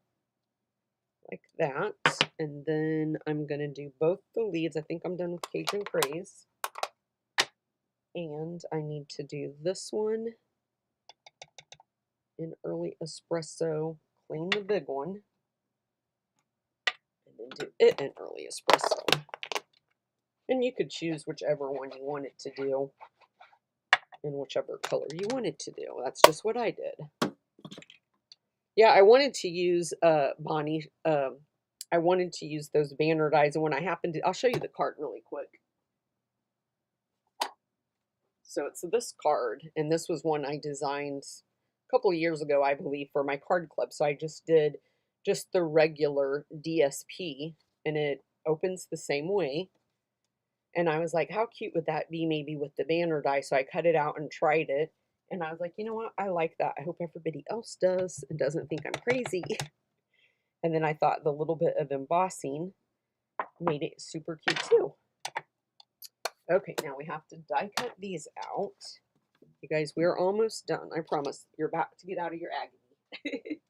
Like that. And then I'm going to do both the leads. I think I'm done with Cajun Craze. And I need to do this one in Early Espresso. Clean the big one. And then do it in Early Espresso. And you could choose whichever one you wanted to do. In whichever color you wanted to do. That's just what I did. Yeah, I wanted to use, Bonnie, I wanted to use those banner dies. And when I happened to, I'll show you the card really quick. So it's this card, and this was one I designed a couple of years ago, I believe, for my card club. So I just did just the regular DSP, and it opens the same way. And I was like, how cute would that be maybe with the banner die? So I cut it out and tried it. And I was like, you know what? I like that. I hope everybody else does and doesn't think I'm crazy. And then I thought the little bit of embossing made it super cute too. Okay, now we have to die cut these out. You guys, we're almost done. I promise. You're about to get out of your agony.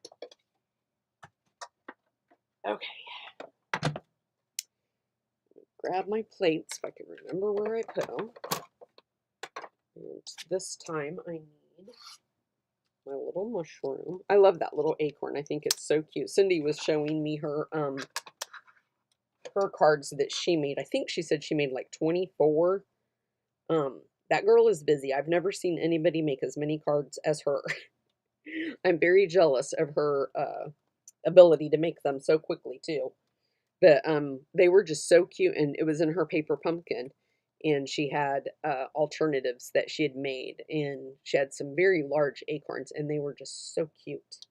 Okay. Grab my plates if I can remember where I put them. And this time I need my little mushroom. I love that little acorn. I think it's so cute. Cindy was showing me her her cards that she made. I think she said she made like 24. That girl is busy. I've never seen anybody make as many cards as her. I'm very jealous of her ability to make them so quickly too. But they were just so cute, and it was in her paper pumpkin, and she had alternatives that she had made, and she had some very large acorns, and they were just so cute.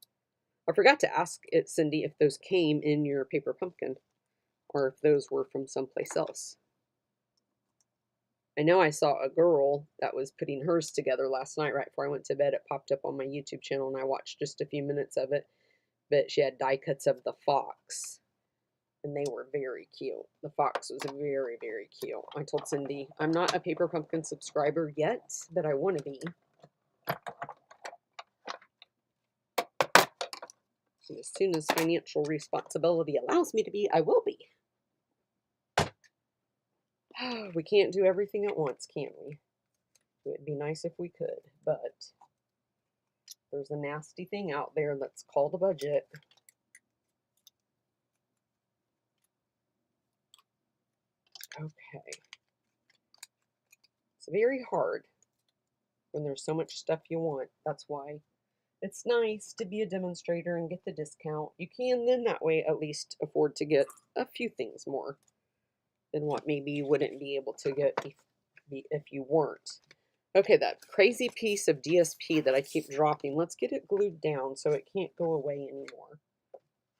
I forgot to ask it, Cindy, if those came in your paper pumpkin or if those were from someplace else. I know I saw a girl that was putting hers together last night right before I went to bed. It popped up on my YouTube channel and I watched just a few minutes of it. But she had die cuts of the fox, and they were very cute. The fox was very, very cute. I told Cindy, I'm not a Paper Pumpkin subscriber yet, but I want to be. And as soon as financial responsibility allows me to be, I will be. We can't do everything at once, can we? It would be nice if we could, but there's a nasty thing out there that's called a budget. Okay. It's very hard when there's so much stuff you want. That's why it's nice to be a demonstrator and get the discount. You can then that way at least afford to get a few things more than what maybe you wouldn't be able to get if you weren't. Okay, that crazy piece of DSP that I keep dropping, let's get it glued down so it can't go away anymore.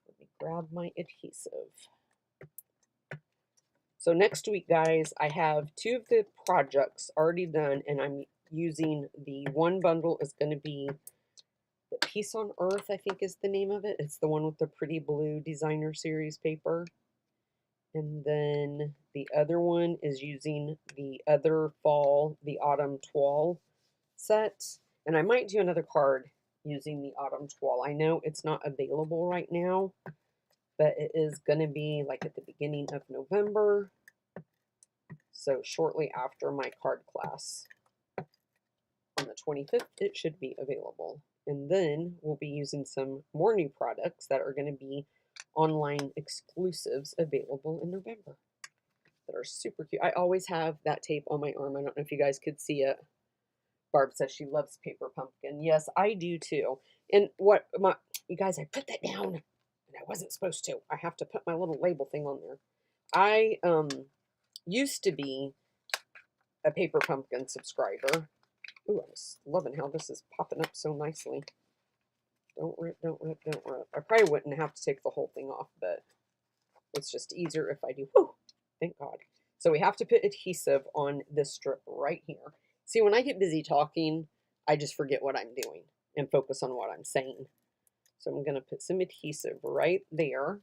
Let me grab my adhesive. So next week, guys, I have 2 of the projects already done, and I'm using the one bundle is going to be the Peace on Earth, I think is the name of it. It's the one with the pretty blue designer series paper. And then the other one is using the other fall, the autumn toile set. And I might do another card using the autumn toile. I know it's not available right now, but it is going to be like at the beginning of November. So shortly after my card class on the 25th, it should be available. And then we'll be using some more new products that are going to be online exclusives available in November that are super cute. I always have that tape on my arm. I don't know if you guys could see it. Barb says she loves Paper Pumpkin. Yes, I do too. And you guys, I put that down and I wasn't supposed to. I have to put my little label thing on there. I used to be a Paper Pumpkin subscriber. Ooh, I'm loving how this is popping up so nicely. Don't rip, don't rip, don't rip. I probably wouldn't have to take the whole thing off, but it's just easier if I do. Whew, thank God. So we have to put adhesive on this strip right here. See, when I get busy talking, I just forget what I'm doing and focus on what I'm saying. So I'm going to put some adhesive right there.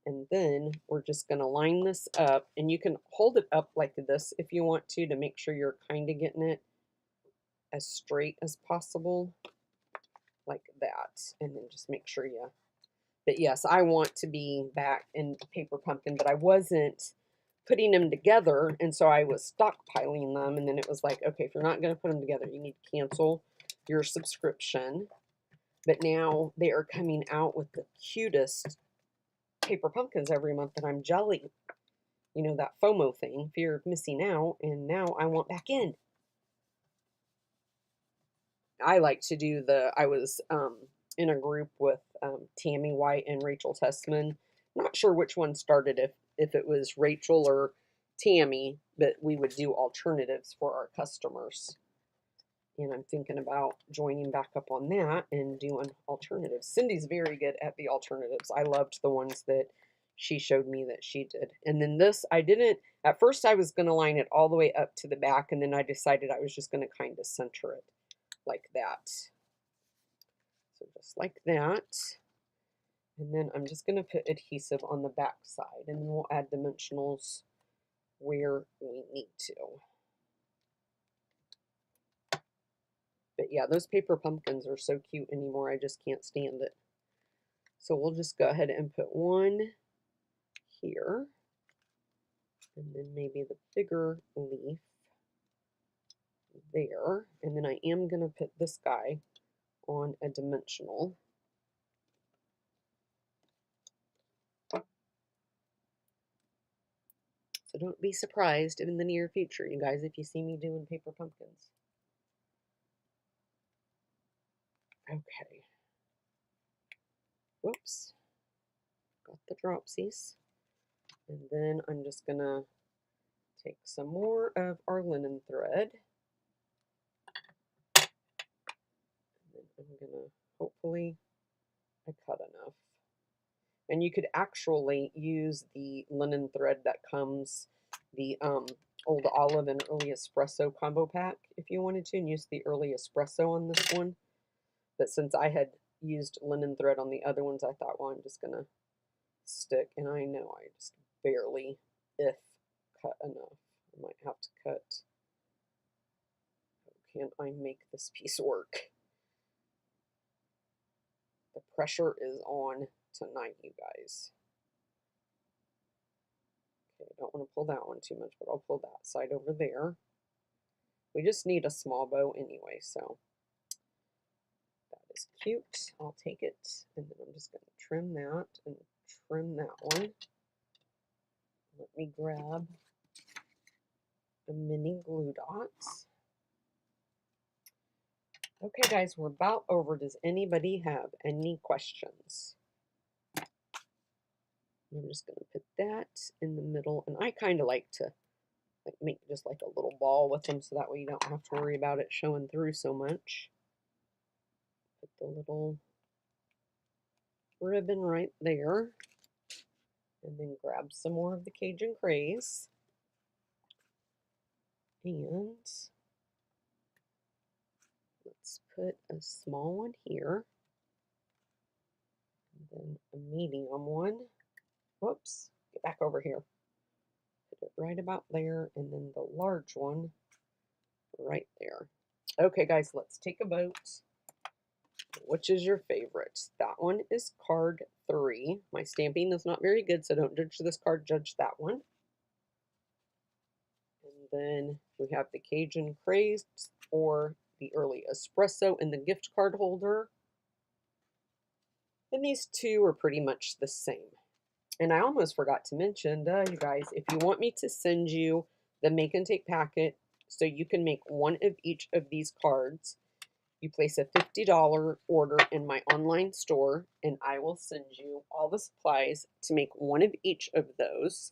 And then we're just going to line this up. And you can hold it up like this if you want to make sure you're kind of getting it as straight as possible. Like that. And then just make sure you... But yes, I want to be back in Paper Pumpkin, but I wasn't putting them together, and so I was stockpiling them, and then it was like, okay, if you're not going to put them together, you need to cancel your subscription. But now they are coming out with the cutest Paper Pumpkins every month, and I'm jelly. You know, that FOMO thing, fear of missing out, and now I want back in. I like to do I was in a group with Tammy White and Rachel Tessman. Not sure which one started, if it was Rachel or Tammy, but we would do alternatives for our customers. And I'm thinking about joining back up on that and doing alternatives. Cindy's very good at the alternatives. I loved the ones that she showed me that she did. And then this, I didn't, at first I was going to line it all the way up to the back, and then I decided I was just going to kind of center it like that. So just like that. And then I'm just going to put adhesive on the back side, and then we'll add dimensionals where we need to. But yeah, those Paper Pumpkins are so cute anymore. I just can't stand it. So we'll just go ahead and put one here. And then maybe the bigger leaf there. And then I am going to put this guy on a dimensional. So don't be surprised in the near future, you guys, if you see me doing paper pumpkins. Okay. Whoops. Got the dropsies. And then I'm just going to take some more of our linen thread. And then I'm going to, hopefully, I cut enough. And you could actually use the linen thread that comes, the Old Olive and Early Espresso combo pack if you wanted to, and use the Early Espresso on this one. But since I had used linen thread on the other ones, I thought, well, I'm just going to stick. And I know I just barely, if cut enough. I might have to cut. How can I make this piece work? The pressure is on tonight, you guys. Okay, I don't want to pull that one too much, but I'll pull that side over there. We just need a small bow anyway, so that is cute. I'll take it, and then I'm just going to trim that and trim that one. Let me grab the mini glue dots. Okay, guys, we're about over. Does anybody have any questions? I'm just going to put that in the middle, and I kind of like to make just like a little ball with them so that way you don't have to worry about it showing through so much. Put the little ribbon right there, and then grab some more of the Cajun Craze, and let's put a small one here, and then a medium one. Whoops, get back over here. Put it right about there, and then the large one right there. Okay, guys, let's take a vote. Which is your favorite? That one is card 3. My stamping is not very good, so don't judge this card, judge that one. And then we have the Cajun Craze or the Early Espresso in the gift card holder. And these two are pretty much the same. And I almost forgot to mention, you guys, if you want me to send you the make and take packet so you can make one of each of these cards, you place a $50 order in my online store, and I will send you all the supplies to make one of each of those.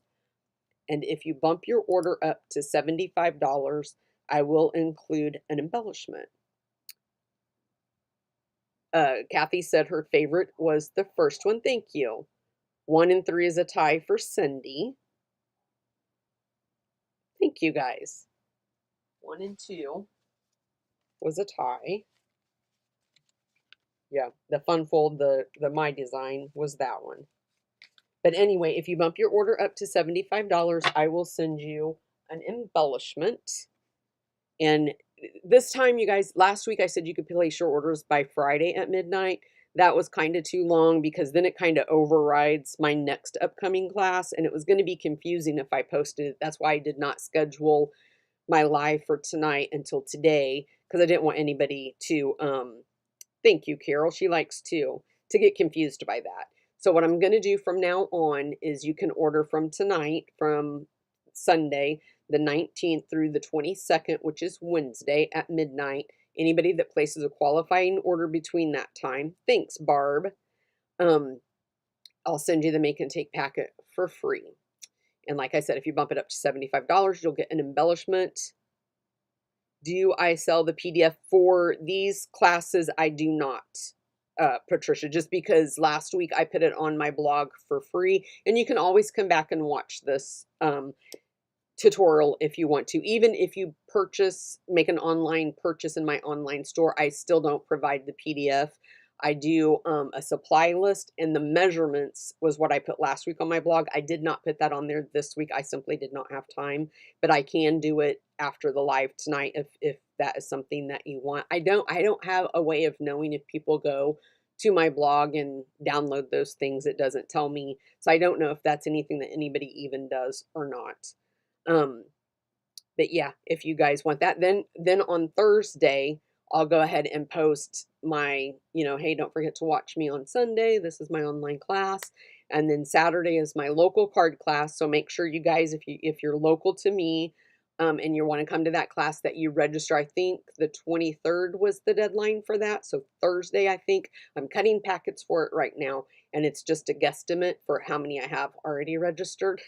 And if you bump your order up to $75, I will include an embellishment. Kathy said her favorite was the first one. Thank you. 1 and 3 is a tie for Cindy. Thank you, guys. 1 and 2 was a tie. Yeah, the Fun Fold, the My Design was that one. But anyway, if you bump your order up to $75, I will send you an embellishment. And this time, you guys, last week I said you could place your orders by Friday at midnight. That was kind of too long because then it kind of overrides my next upcoming class, and it was going to be confusing if I posted it. That's why I did not schedule my live for tonight until today, because I didn't want anybody to, thank you, Carol, she likes to get confused by that. So what I'm going to do from now on is you can order from tonight, from Sunday, the 19th through the 22nd, which is Wednesday at midnight. Anybody that places a qualifying order between that time, thanks, Barb, I'll send you the make and take packet for free. And like I said, if you bump it up to $75, you'll get an embellishment. Do I sell the PDF for these classes? I do not, Patricia, just because last week I put it on my blog for free. And you can always come back and watch this tutorial if you want to. Even if you make an online purchase in my online store, I still don't provide the PDF. I do a supply list, and the measurements was what I put last week on my blog. I did not put that on there this week. I simply did not have time, but I can do it after the live tonight if that is something that you want. I don't have a way of knowing if people go to my blog and download those things. It doesn't tell me, so I don't know if that's anything that anybody even does or not. But yeah, if you guys want that, then on Thursday, I'll go ahead and post my, hey, don't forget to watch me on Sunday. This is my online class. And then Saturday is my local card class. So make sure you guys, if you're local to me, and you want to come to that class, that you register. I think the 23rd was the deadline for that. So Thursday, I think. I'm cutting packets for it right now, and it's just a guesstimate for how many I have already registered.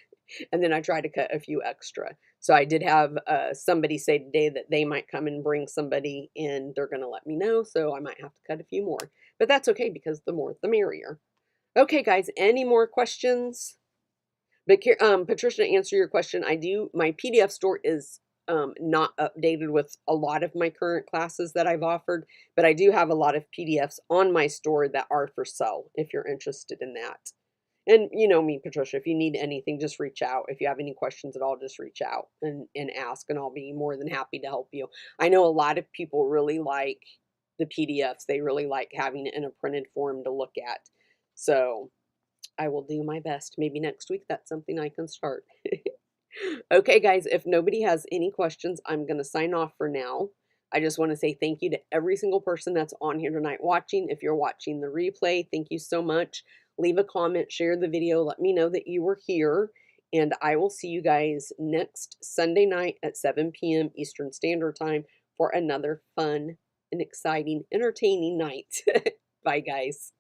And then I try to cut a few extra. So I did have somebody say today that they might come and bring somebody in. They're going to let me know, so I might have to cut a few more. But that's okay, because the more the merrier. Okay, guys, any more questions? But Patricia, to answer your question, my PDF store is not updated with a lot of my current classes that I've offered, but I do have a lot of PDFs on my store that are for sale if you're interested in that. And you know me, Patricia, if you need anything, just reach out. If you have any questions at all, just reach out and ask, and I'll be more than happy to help you. I know a lot of people really like the PDFs. They really like having it in a printed form to look at. So I will do my best. Maybe next week that's something I can start. Okay, guys, if nobody has any questions, I'm going to sign off for now. I just want to say thank you to every single person that's on here tonight watching. If you're watching the replay, thank you so much. Leave a comment, share the video, let me know that you were here, and I will see you guys next Sunday night at 7 p.m. Eastern Standard Time for another fun and exciting, entertaining night. Bye, guys.